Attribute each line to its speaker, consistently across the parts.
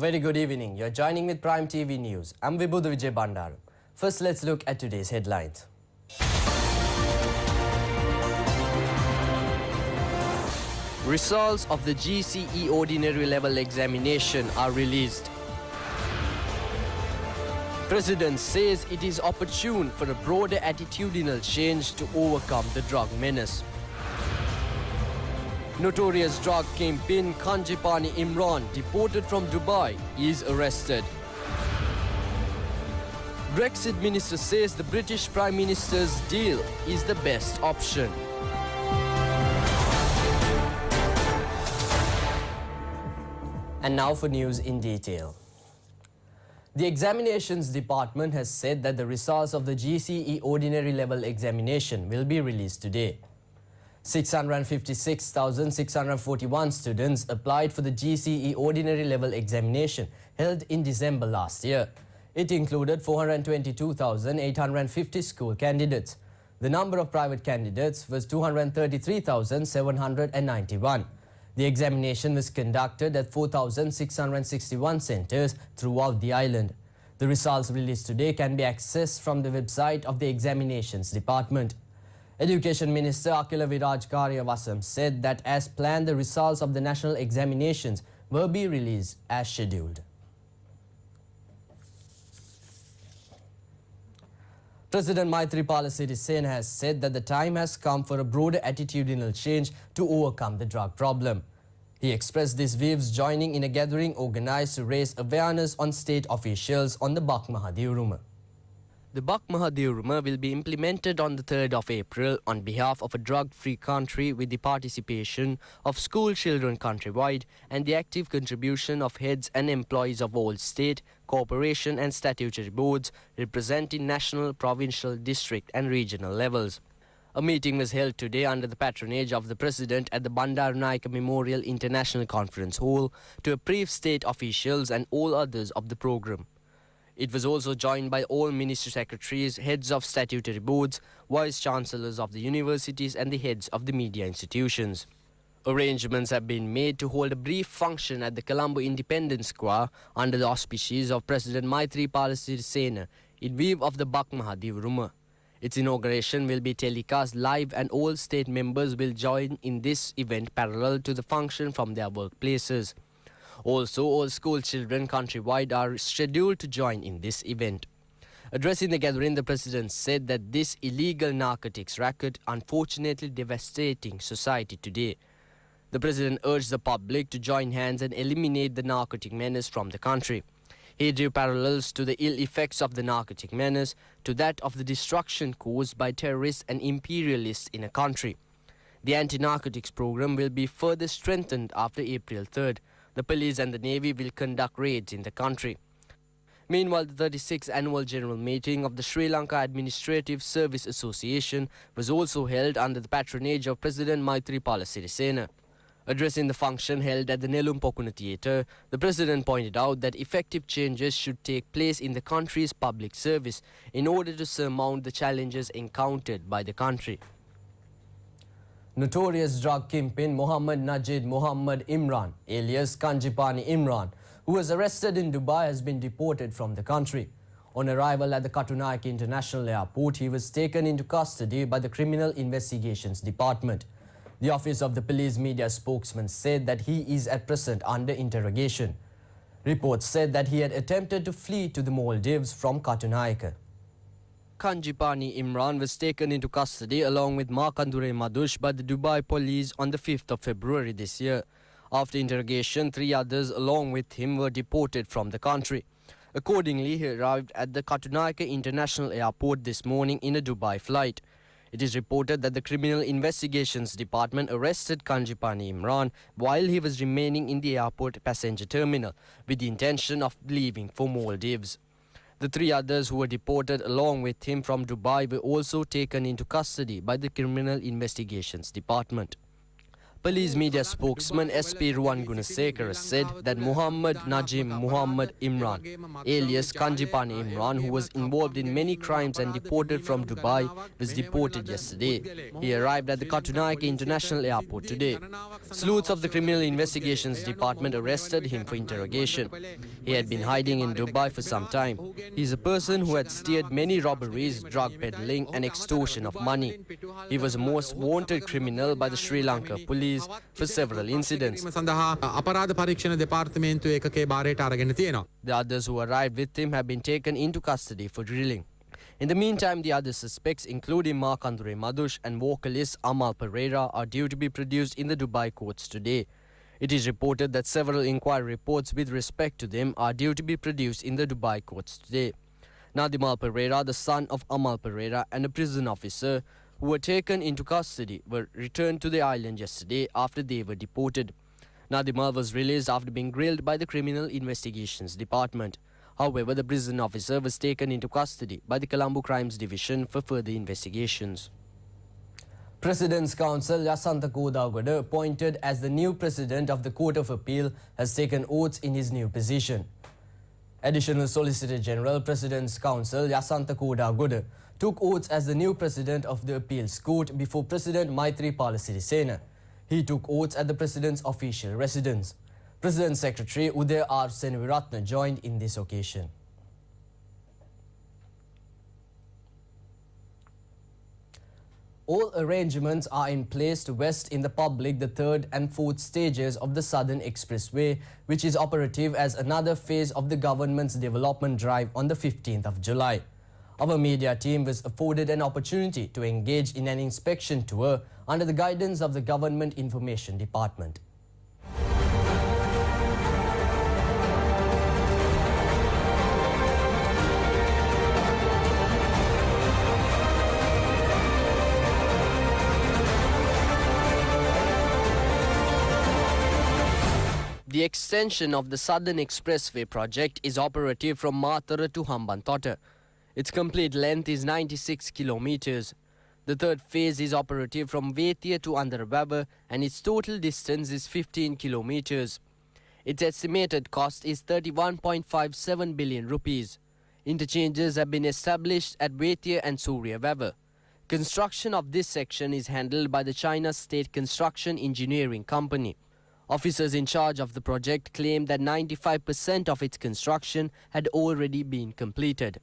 Speaker 1: very good evening. You're joining with Prime TV News. I'm Vibhuda Vijay Bandaru. First, let's look at today's headlines. Results of the GCE Ordinary Level Examination are released. President says it is opportune for a broader attitudinal change to overcome the drug menace. Notorious drug kingpin Kanjipani Imran, deported from Dubai, is arrested. Brexit minister says the British Prime Minister's deal is the best option. And now for news in detail. The Examinations Department has said that the results of the GCE Ordinary Level Examination will be released today. 656,641 students applied for the GCE Ordinary Level Examination held in December last year. It included 422,850 school candidates. The number of private candidates was 233,791. The examination was conducted at 4,661 centres throughout the island. The results released today can be accessed from the website of the Examinations Department. Education Minister Akila Viraj Karyavasam said that as planned, the results of the national examinations will be released as scheduled. President Maithripala Sirisena has said that the time has come for a broader attitudinal change to overcome the drug problem. He expressed these views joining in a gathering organized to raise awareness on state officials on the Bak Mahathiruma. The Bak Mahathiruma will be implemented on the 3rd of April on behalf of a drug-free country with the participation of school children countrywide and the active contribution of heads and employees of all state, corporation and statutory boards representing national, provincial, district and regional levels. A meeting was held today under the patronage of the President at the Bandaranaike Memorial International Conference Hall to brief state officials and all others of the program. It was also joined by all ministry secretaries, heads of statutory boards, vice-chancellors of the universities and the heads of the media institutions. Arrangements have been made to hold a brief function at the Colombo Independence Square under the auspices of President Maithripala Sirisena in view of the Bak Mahathiruma. Its inauguration will be telecast live and all state members will join in this event parallel to the function from their workplaces. Also, all school children countrywide are scheduled to join in this event. Addressing the gathering, the President said that this illegal narcotics racket unfortunately devastating society today. The President urged the public to join hands and eliminate the narcotic menace from the country. He drew parallels to the ill effects of the narcotic menace to that of the destruction caused by terrorists and imperialists in a country. The anti-narcotics program will be further strengthened after April 3rd. The police and the Navy will conduct raids in the country. Meanwhile, the 36th annual general meeting of the Sri Lanka Administrative Service Association was also held under the patronage of President Maithripala Sirisena. Addressing the function held at the Nelum Pokuna Theatre, the President pointed out that effective changes should take place in the country's public service in order to surmount the challenges encountered by the country. Notorious drug kingpin Mohammad Najid Mohammad Imran, alias Kanjipani Imran, who was arrested in Dubai, has been deported from the country. On arrival at the Katunaike International Airport, he was taken into custody by the Criminal Investigations Department. The Office of the Police Media spokesman said that he is at present under interrogation. Reports said that he had attempted to flee to the Maldives from Katunaike. Kanjipani Imran was taken into custody along with Markandure Madush by the Dubai police on the 5th of February this year. After interrogation, 3 others along with him were deported from the country. Accordingly, he arrived at the Katunaike International Airport this morning in a Dubai flight. It is reported that the Criminal Investigations Department arrested Kanjipani Imran while he was remaining in the airport passenger terminal with the intention of leaving for Maldives. The 3 others who were deported along with him from Dubai were also taken into custody by the Criminal Investigations Department. Police media spokesman SP Ruwan Gunasekara said that Muhammad Najim Muhammad Imran, alias Kanjipani Imran, who was involved in many crimes and deported from Dubai, was deported yesterday. He arrived at the Katunayake International Airport today. Sleuths of the Criminal Investigations Department arrested him for interrogation. He had been hiding in Dubai for some time. He is a person who had steered many robberies, drug peddling and extortion of money. He was a most wanted criminal by the Sri Lanka police for several incidents. The others who arrived with him have been taken into custody for drilling. In the meantime, the other suspects, including Markandure Madush and vocalist Amal Pereira, are due to be produced in the Dubai courts today. It is reported that several inquiry reports with respect to them are due to be produced in the Dubai courts today. Nadimal Pereira, the son of Amal Pereira, and a prison officer who were taken into custody were returned to the island yesterday after they were deported. Nadimal was released after being grilled by the Criminal Investigations Department. However, the prison officer was taken into custody by the Colombo Crimes Division for further investigations. President's Counsel Yasantha Kodagoda, appointed as the new president of the Court of Appeal, has taken oaths in his new position. Additional Solicitor General, President's Counsel Yasantha Kodagoda, took oaths as the new president of the Appeals Court before President Maithripala Sirisena. He took oaths at the president's official residence. President Secretary Uday R. Senaviratne joined in this occasion. All arrangements are in place to vest in the public the third and fourth stages of the Southern Expressway, which is operative as another phase of the government's development drive on the 15th of July. Our media team was afforded an opportunity to engage in an inspection tour under the guidance of the Government Information Department. The extension of the Southern Expressway project is operative from Matara to Hambantota. Its complete length is 96 kilometers. The third phase is operative from Vetia to Andarababa and its total distance is 15 kilometers. Its estimated cost is 31.57 billion rupees. Interchanges have been established at Vetia and Suryavava. Construction of this section is handled by the China State Construction Engineering Company. Officers in charge of the project claim that 95% of its construction had already been completed.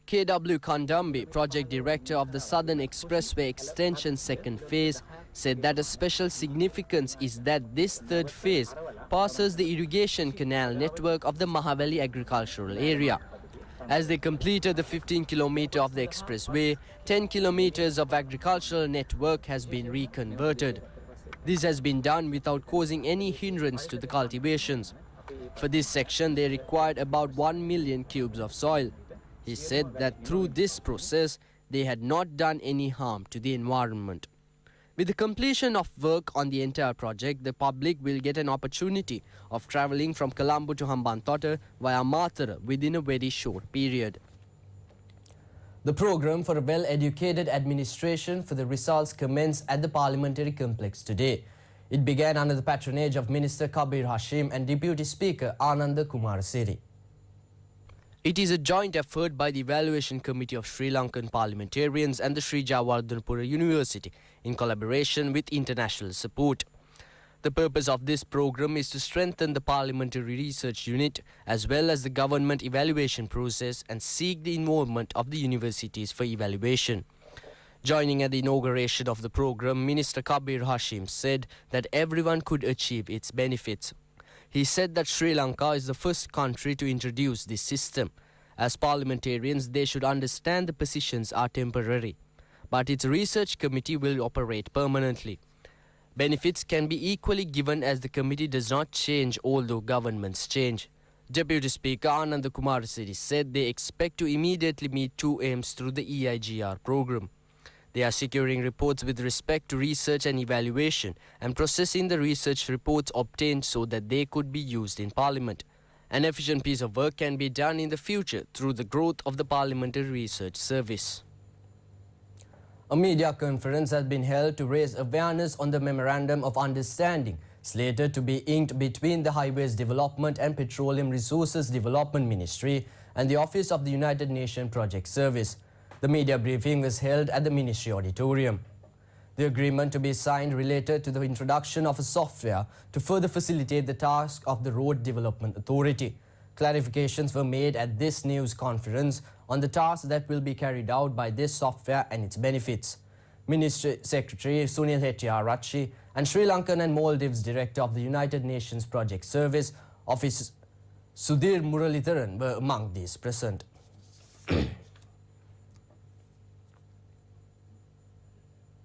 Speaker 1: KW Kandambi, project director of the Southern Expressway Extension second phase, said that a special significance is that this third phase passes the irrigation canal network of the Mahavali agricultural area. As they completed the 15 kilometer of the expressway, 10 kilometers of agricultural network has been reconverted. This has been done without causing any hindrance to the cultivations. For this section, they required about 1 million cubes of soil. He said that through this process, they had not done any harm to the environment. With the completion of work on the entire project, the public will get an opportunity of travelling from Colombo to Hambantota via Matara within a very short period. The program for a well-educated administration for the results commenced at the parliamentary complex today. It began under the patronage of Minister Kabir Hashim and Deputy Speaker Ananda Kumarasiri. It is a joint effort by the Evaluation Committee of Sri Lankan Parliamentarians and the Sri Javardhanpura University in collaboration with international support. The purpose of this program is to strengthen the Parliamentary Research Unit as well as the government evaluation process and seek the involvement of the universities for evaluation. Joining at the inauguration of the program, Minister Kabir Hashim said that everyone could achieve its benefits. He said that Sri Lanka is the first country to introduce this system. As parliamentarians, they should understand the positions are temporary, but its research committee will operate permanently. Benefits can be equally given as the committee does not change although governments change. Deputy Speaker Ananda Kumarasiri said they expect to immediately meet two aims through the EIGR program. They are securing reports with respect to research and evaluation and processing the research reports obtained so that they could be used in Parliament. An efficient piece of work can be done in the future through the growth of the Parliamentary Research Service. A media conference has been held to raise awareness on the Memorandum of Understanding slated to be inked between the Highways Development and Petroleum Resources Development Ministry and the Office of the United Nations Project Service. The media briefing was held at the Ministry Auditorium. The agreement to be signed related to the introduction of a software to further facilitate the task of the Road Development Authority. Clarifications were made at this news conference on the tasks that will be carried out by this software and its benefits. Ministry Secretary Sunil Hettiarachchi and Sri Lankan and Maldives Director of the United Nations Project Service Office Sudhir Muralidharan were among these present.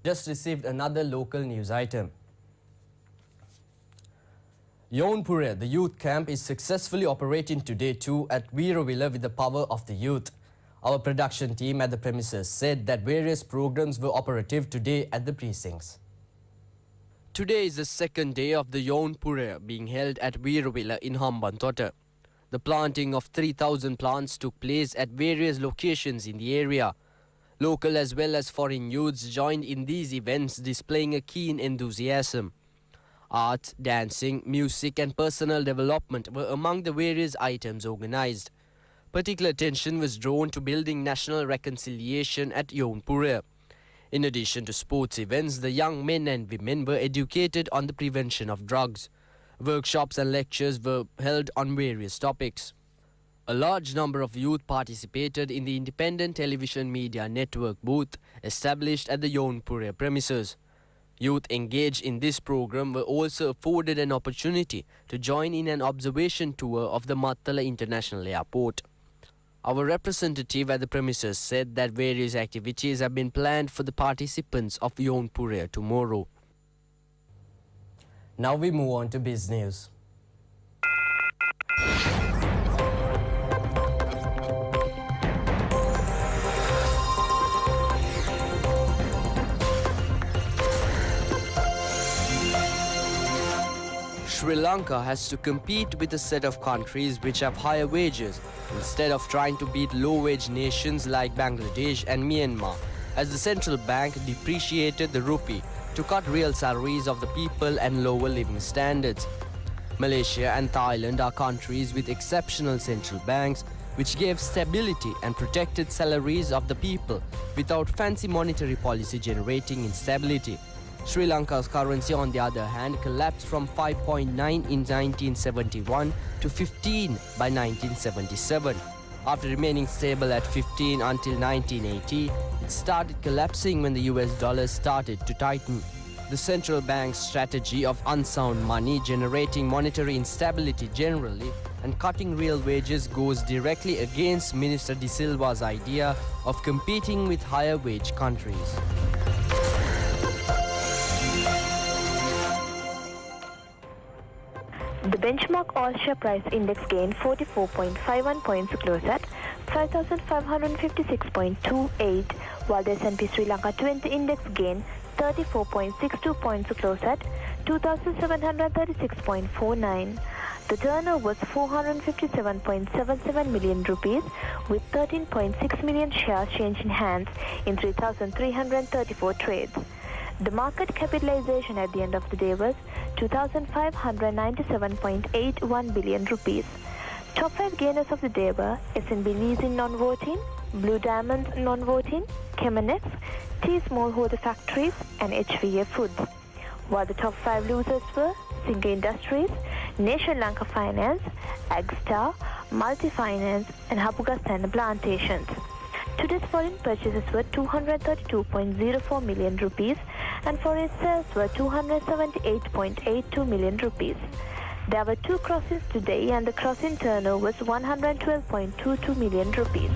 Speaker 1: Just received another local news item. Yaunpure, the youth camp, is successfully operating today too at Veeravilla with the power of the youth. Our production team at the premises said that various programs were operative today at the precincts. Today is the second day of the Yaunpure being held at Veeravilla in Hambantota. The planting of 3,000 plants took place at various locations in the area. Local as well as foreign youths joined in these events, displaying a keen enthusiasm. Art, dancing, music and personal development were among the various items organized. Particular attention was drawn to building national reconciliation at Yaunpure. In addition to sports events, the young men and women were educated on the prevention of drugs. Workshops and lectures were held on various topics. A large number of youth participated in the independent television media network booth established at the Yaunpure premises. Youth engaged in this program were also afforded an opportunity to join in an observation tour of the Mattala International Airport. Our representative at the premises said that various activities have been planned for the participants of Yaunpure tomorrow. Now we move on to biz news. Sri Lanka has to compete with a set of countries which have higher wages instead of trying to beat low-wage nations like Bangladesh and Myanmar, as the central bank depreciated the rupee to cut real salaries of the people and lower living standards. Malaysia and Thailand are countries with exceptional central banks which gave stability and protected salaries of the people without fancy monetary policy generating instability. Sri Lanka's currency, on the other hand, collapsed from 5.9 in 1971 to 15 by 1977. After remaining stable at 15 until 1980, it started collapsing when the US dollar started to tighten. The central bank's strategy of unsound money generating monetary instability generally and cutting real wages goes directly against Minister De Silva's idea of competing with higher wage countries.
Speaker 2: The benchmark all-share price index gained 44.51 points to close at 5,556.28, while the S&P Sri Lanka 20 index gained 34.62 points to close at 2,736.49. The turnover was 457.77 million rupees, with 13.6 million shares changed in hands in 3,334 trades. The market capitalization at the end of the day was 2,597.81 billion rupees. Top 5 gainers of the day were S&B Leasing non-voting, Blue Diamonds non-voting, Chemonex, T Smallholder Factories and HVA Foods. While the top 5 losers were Singer Industries, Nation Lanka Finance, Agstar, Multi Finance and Hapugasthana Plantations. Today's foreign purchases were 232.04 million rupees and foreign sales were 278.82 million rupees. There were 2 crossings today and the crossing turnover was 112.22 million rupees.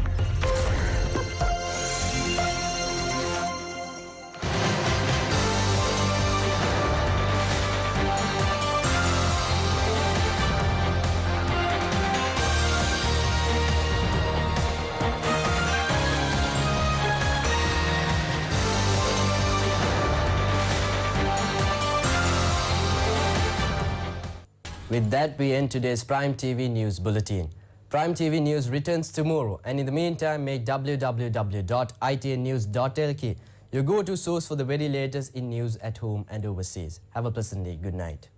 Speaker 1: With that, we end today's Prime TV News Bulletin. Prime TV News returns tomorrow, and in the meantime, make www.itnnews.lk your go-to source for the very latest in news at home and overseas. Have a pleasant day. Good night.